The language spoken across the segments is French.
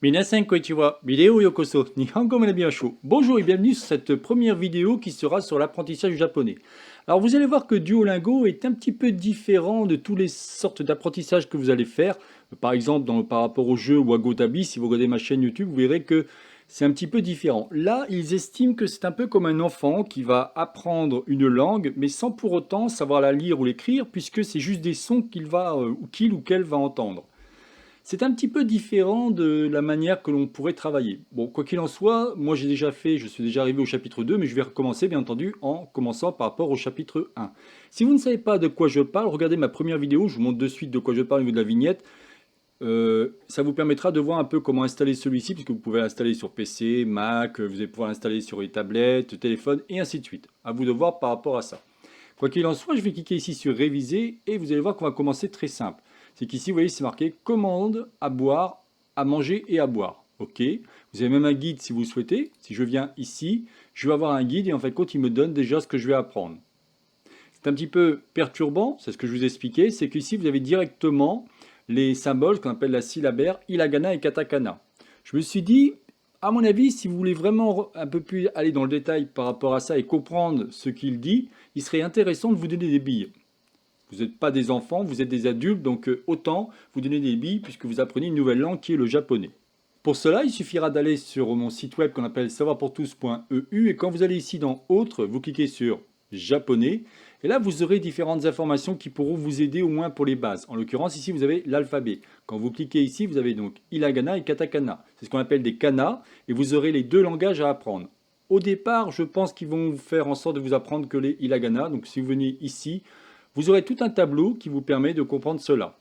Minasan konnichiwa, vidéo yokoso, Nihongo Manabihasho. Bonjour et bienvenue sur cette première vidéo qui sera sur l'apprentissage du japonais. Alors vous allez voir que Duolingo est un petit peu différent de toutes les sortes d'apprentissage que vous allez faire. Par exemple, par rapport au jeu ou à Gotabi, si vous regardez ma chaîne YouTube, vous verrez que c'est un petit peu différent. Là, ils estiment que c'est un peu comme un enfant qui va apprendre une langue, mais sans pour autant savoir la lire ou l'écrire, puisque c'est juste des sons qu'il ou qu'elle va entendre. C'est un petit peu différent de la manière que l'on pourrait travailler. Bon, quoi qu'il en soit, moi j'ai déjà fait, je suis déjà arrivé au chapitre 2, mais je vais recommencer bien entendu en commençant par rapport au chapitre 1. Si vous ne savez pas de quoi je parle, regardez ma première vidéo, je vous montre de suite de quoi je parle au niveau de la vignette. Ça vous permettra de voir un peu comment installer celui-ci, puisque vous pouvez l'installer sur PC, Mac, vous allez pouvoir l'installer sur les tablettes, téléphone, et ainsi de suite. À vous de voir par rapport à ça. Quoi qu'il en soit, je vais cliquer ici sur réviser, et vous allez voir qu'on va commencer très simple. C'est qu'ici, vous voyez, c'est marqué commande à boire, à manger et à boire. Ok. Vous avez même un guide si vous le souhaitez. Si je viens ici, je vais avoir un guide et en fait, il me donne déjà ce que je vais apprendre. C'est un petit peu perturbant, c'est ce que je vous expliquais, c'est qu'ici, vous avez directement les symboles qu'on appelle la syllabaire, hiragana et katakana. Je me suis dit, à mon avis, si vous voulez vraiment un peu plus aller dans le détail par rapport à ça et comprendre ce qu'il dit, il serait intéressant de vous donner des billes. Vous n'êtes pas des enfants, vous êtes des adultes, donc autant vous donner des billes puisque vous apprenez une nouvelle langue qui est le japonais. Pour cela, il suffira d'aller sur mon site web qu'on appelle savoirpourtous.eu et quand vous allez ici dans Autres, vous cliquez sur Japonais et là vous aurez différentes informations qui pourront vous aider au moins pour les bases. En l'occurrence, ici vous avez l'alphabet. Quand vous cliquez ici, vous avez donc hiragana et katakana. C'est ce qu'on appelle des kanas et vous aurez les deux langages à apprendre. Au départ, je pense qu'ils vont faire en sorte de vous apprendre que les hiragana. Donc si vous venez ici, vous aurez tout un tableau qui vous permet de comprendre cela.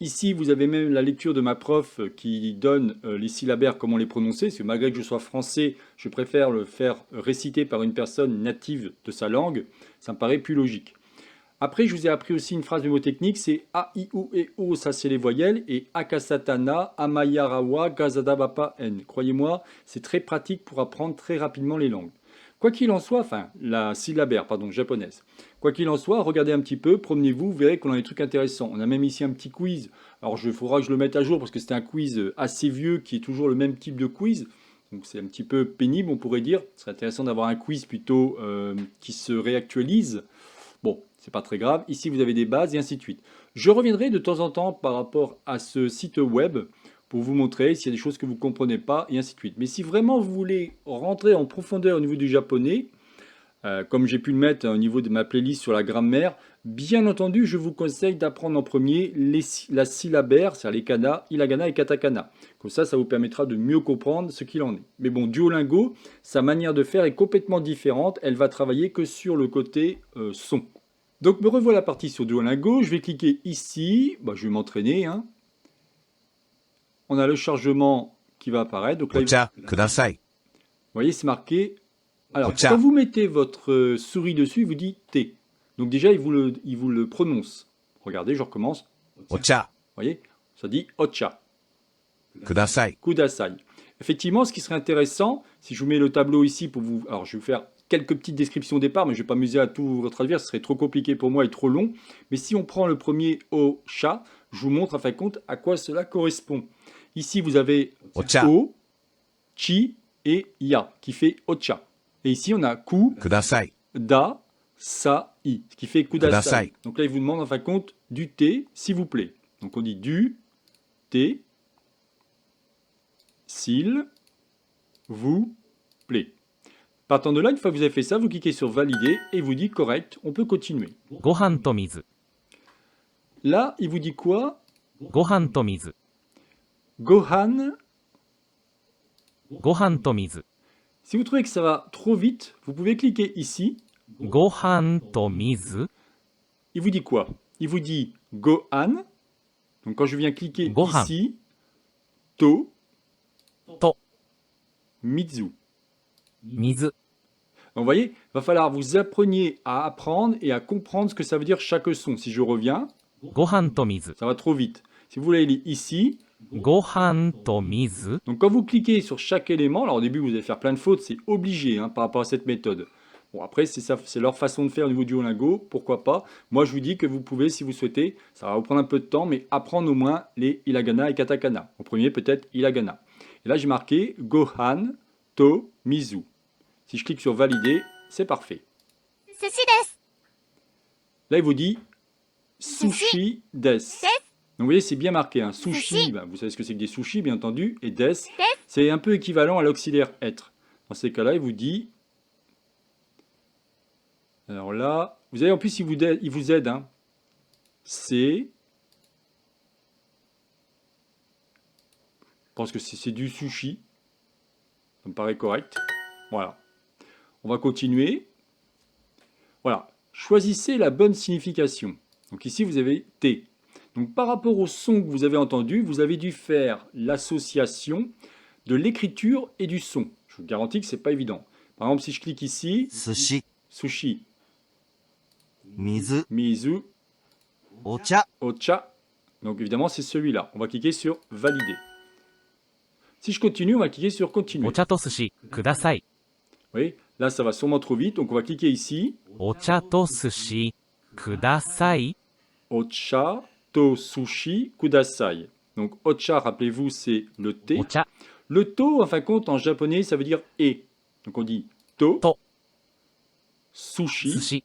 Ici, vous avez même la lecture de ma prof qui donne les syllabaires, comment les prononcer. Parce que malgré que je sois français, je préfère le faire réciter par une personne native de sa langue. Ça me paraît plus logique. Après, je vous ai appris aussi une phrase mnémotechnique, c'est A, I, U et O, ça c'est les voyelles, et Akasatana, Amayarawa, Gazadabapa, N. Croyez-moi, c'est très pratique pour apprendre très rapidement les langues. Quoi qu'il en soit, enfin, la syllabaire, pardon, japonaise. Quoi qu'il en soit, regardez un petit peu, promenez-vous, vous verrez qu'on a des trucs intéressants. On a même ici un petit quiz. Alors, il faudra que je le mette à jour parce que c'est un quiz assez vieux qui est toujours le même type de quiz. Donc, c'est un petit peu pénible, on pourrait dire. Ce serait intéressant d'avoir un quiz plutôt qui se réactualise. Bon, c'est pas très grave. Ici, vous avez des bases et ainsi de suite. Je reviendrai de temps en temps par rapport à ce site web pour vous montrer s'il y a des choses que vous ne comprenez pas et ainsi de suite. Mais si vraiment vous voulez rentrer en profondeur au niveau du japonais, comme j'ai pu le mettre au niveau de ma playlist sur la grammaire, bien entendu, je vous conseille d'apprendre en premier la syllabaire, c'est-à-dire les kana, hiragana et katakana. Comme ça vous permettra de mieux comprendre ce qu'il en est. Mais bon, Duolingo, sa manière de faire est complètement différente. Elle va travailler que sur le côté son. Donc me revoilà parti sur Duolingo. Je vais cliquer ici. Je vais m'entraîner. Hein. On a le chargement qui va apparaître. Donc là, vous voyez, c'est marqué. Alors, quand vous mettez votre souris dessus, il vous dit T. Donc déjà, il vous le prononce. Regardez, je recommence. Vous voyez, ça dit Ocha. Kudasai. Kudasai. Effectivement, ce qui serait intéressant, si je vous mets le tableau ici pour vous... Alors, je vais vous faire quelques petites descriptions au départ, mais je ne vais pas m'amuser à tout vous traduire, ce serait trop compliqué pour moi et trop long. Mais si on prend le premier Ocha, je vous montre à fin de compte à quoi cela correspond. Ici, vous avez O, Chi et Ya, qui fait Ocha. Et ici, on a Ku, Kudasai. Da, Sa, I, ce qui fait Kudasai. Kudasai. Donc là, il vous demande en fin de compte du thé, s'il vous plaît. Donc on dit du thé, s'il vous plaît. Partant de là, une fois que vous avez fait ça, vous cliquez sur valider et il vous dit correct, on peut continuer. ご飯と水 Là, il vous dit quoi? ご飯と水 Gohan. ご飯と水 Si vous trouvez que ça va trop vite, vous pouvez cliquer ici. ご飯と水 Il vous dit quoi? Il vous dit Gohan. Donc quand je viens cliquer Gohan. ici, To, と Mizu. 水 Donc, vous voyez, il va falloir vous appreniez à apprendre et à comprendre ce que ça veut dire chaque son. Si je reviens, ご飯と水 ça va trop vite. Si vous voulez aller ici, ご飯と水 donc quand vous cliquez sur chaque élément, alors au début vous allez faire plein de fautes, c'est obligé par rapport à cette méthode. Bon après c'est leur façon de faire au niveau du Duolingo, pourquoi pas. Moi je vous dis que vous pouvez si vous souhaitez, ça va vous prendre un peu de temps, mais apprendre au moins les hiragana et katakana. En premier peut-être hiragana. Et là, j'ai marqué Gohan to Mizu. Si je clique sur valider, c'est parfait. 寿司です Là, il vous dit sushi des. Donc, vous voyez, c'est bien marqué. Hein. Sushi, ben, vous savez ce que c'est que des sushis, bien entendu. Et des, c'est un peu équivalent à l'auxiliaire être. Dans ces cas-là, il vous dit. Alors là, vous avez en plus, il vous aide. Hein. C'est. Je pense que c'est du sushi. Ça me paraît correct. Voilà. On va continuer. Voilà. Choisissez la bonne signification. Donc ici, vous avez T. Donc par rapport au son que vous avez entendu, vous avez dû faire l'association de l'écriture et du son. Je vous garantis que ce n'est pas évident. Par exemple, si je clique ici, 寿司、 sushi, 水、 mizu, お茶、 ocha. Donc évidemment, c'est celui-là. On va cliquer sur valider. Si je continue, on va cliquer sur continuer. お茶と寿司ください。 Vous voyez, là, ça va sûrement trop vite. Donc on va cliquer ici. お茶と寿司ください。 Ocha to sushi kudasai. Donc ocha, rappelez-vous, c'est le thé. お茶 Le to, en fin de compte, en japonais, ça veut dire et. Donc on dit to, と sushi. 寿司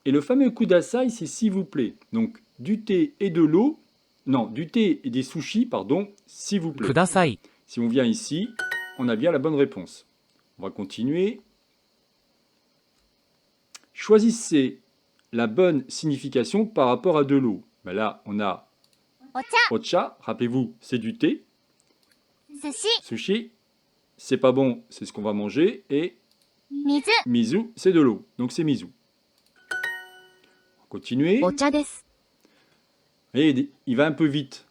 Et le fameux kudasai, c'est s'il vous plaît. Donc du thé et de l'eau. Non, du thé et des sushis, pardon, s'il vous plaît. ください。 Si on vient ici, on a bien la bonne réponse. On va continuer. Choisissez la bonne signification par rapport à de l'eau. Ben là, on a お茶 ocha, rappelez-vous, c'est du thé. 寿司 Sushi, c'est pas bon, c'est ce qu'on va manger. Et 水 mizu, c'est de l'eau. Donc c'est mizu. On va continuer. お茶です Et il va un peu vite.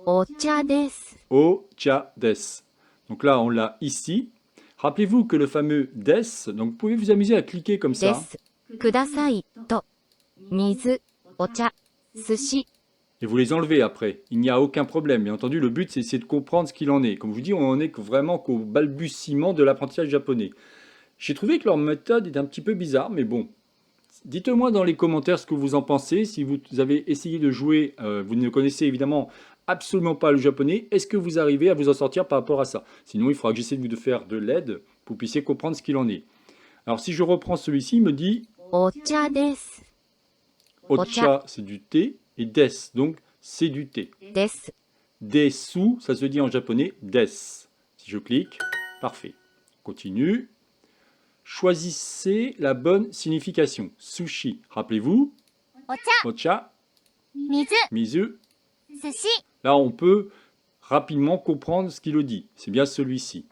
お茶です Ocha des. Donc là, on l'a ici. Rappelez-vous que le fameux des, donc vous pouvez vous amuser à cliquer comme で ça. すくださいと水お茶寿司 Et vous les enlevez après. Il n'y a aucun problème. Bien entendu, le but, c'est essayer de comprendre ce qu'il en est. Comme je vous dis, on en est vraiment qu'au balbutiement de l'apprentissage japonais. J'ai trouvé que leur méthode est un petit peu bizarre, mais bon. Dites-moi dans les commentaires ce que vous en pensez. Si vous avez essayé de jouer, vous ne connaissez évidemment absolument pas le japonais, est-ce que vous arrivez à vous en sortir par rapport à ça? Sinon, il faudra que j'essaie de vous faire de l'aide pour que vous puissiez comprendre ce qu'il en est. Alors, si je reprends celui-ci, il me dit お茶です Ocha, c'est du thé, et des, donc c'est du thé. です Desu, ça se dit en japonais des. Si je clique, parfait. Continue. Choisissez la bonne signification. Sushi, rappelez-vous, お茶 ocha, 水 mizu. 寿司 Là, on peut rapidement comprendre ce qu'il le dit. C'est bien celui-ci.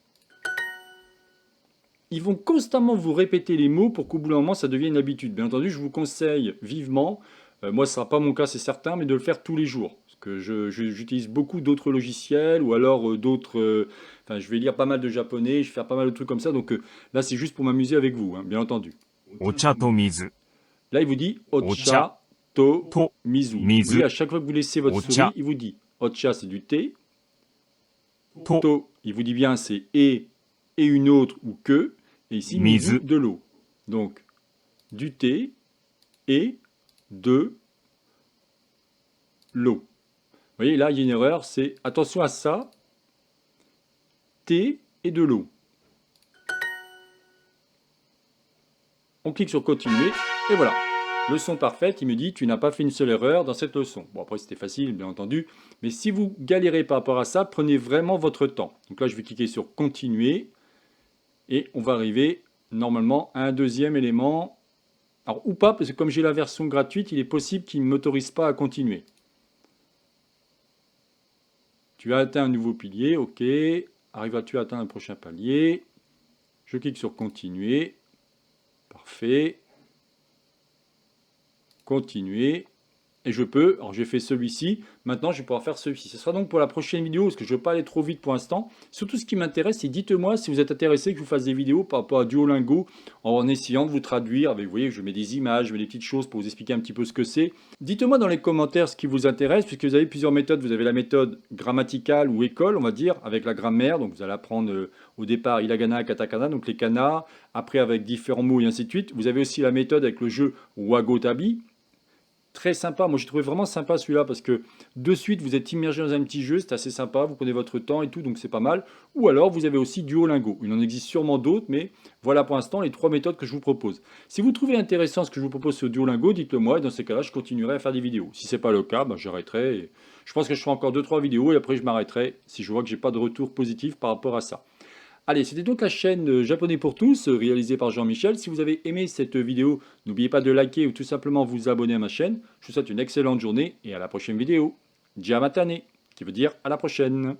Ils vont constamment vous répéter les mots pour qu'au bout d'un moment, ça devienne une habitude. Bien entendu, je vous conseille vivement, moi ce ne sera pas mon cas, c'est certain, mais de le faire tous les jours. Parce que j'utilise beaucoup d'autres logiciels ou alors d'autres... Enfin, je vais lire pas mal de japonais, je vais faire pas mal de trucs comme ça. Donc là, c'est juste pour m'amuser avec vous, hein, bien entendu. お茶と水、 Là, il vous dit ocha Ocha to to mizu. mizu. Vous voyez, à chaque fois que vous laissez votre Ocha. souris, il vous dit ocha, c'est du thé. と、 To, il vous dit bien c'est et une autre ou que. Et ici, mizu, Mizu. de l'eau. Donc, du thé et de l'eau. Vous voyez, là, il y a une erreur, c'est attention à ça. Thé et de l'eau. On clique sur continuer et voilà. Leçon parfaite, il me dit tu n'as pas fait une seule erreur dans cette leçon. Bon après c'était facile bien entendu, mais si vous galérez par rapport à ça, prenez vraiment votre temps. Donc là je vais cliquer sur continuer et on va arriver normalement à un deuxième élément. Alors ou pas, parce que comme j'ai la version gratuite, il est possible qu'il ne m'autorise pas à continuer. Tu as atteint un nouveau pilier, ok. Arriveras-tu à atteindre un prochain palier? Je clique sur continuer. Parfait. Continuer. Et je peux, alors j'ai fait celui-ci, maintenant je vais pouvoir faire celui-ci. Ce sera donc pour la prochaine vidéo, parce que je ne veux pas aller trop vite pour l'instant. Surtout ce qui m'intéresse, c'est dites-moi si vous êtes intéressé que je vous fasse des vidéos par rapport à Duolingo, en essayant de vous traduire, avec, vous voyez, je mets des images, je mets des petites choses pour vous expliquer un petit peu ce que c'est. Dites-moi dans les commentaires ce qui vous intéresse, puisque vous avez plusieurs méthodes. Vous avez la méthode grammaticale ou école, on va dire, avec la grammaire. Donc vous allez apprendre au départ hiragana, katakana, donc les kanas, après avec différents mots et ainsi de suite. Vous avez aussi la méthode avec le jeu Wagotabi. très sympa. Moi, j'ai trouvé vraiment sympa celui-là parce que de suite, vous êtes immergé dans un petit jeu, c'est assez sympa, vous prenez votre temps et tout, donc c'est pas mal. Ou alors, vous avez aussi Duolingo. Il en existe sûrement d'autres, mais voilà pour l'instant les 3 méthodes que je vous propose. Si vous trouvez intéressant ce que je vous propose sur Duolingo, dites-le moi et dans ces cas-là, je continuerai à faire des vidéos. Si c'est pas le cas, ben, j'arrêterai. Je pense que je ferai encore 2-3 vidéos et après je m'arrêterai si je vois que j'ai pas de retour positif par rapport à ça. Allez, c'était donc la chaîne Japonais pour tous, réalisée par Jean-Michel. Si vous avez aimé cette vidéo, n'oubliez pas de liker ou tout simplement vous abonner à ma chaîne. Je vous souhaite une excellente journée et à la prochaine vidéo. Giamatane, qui veut dire à la prochaine.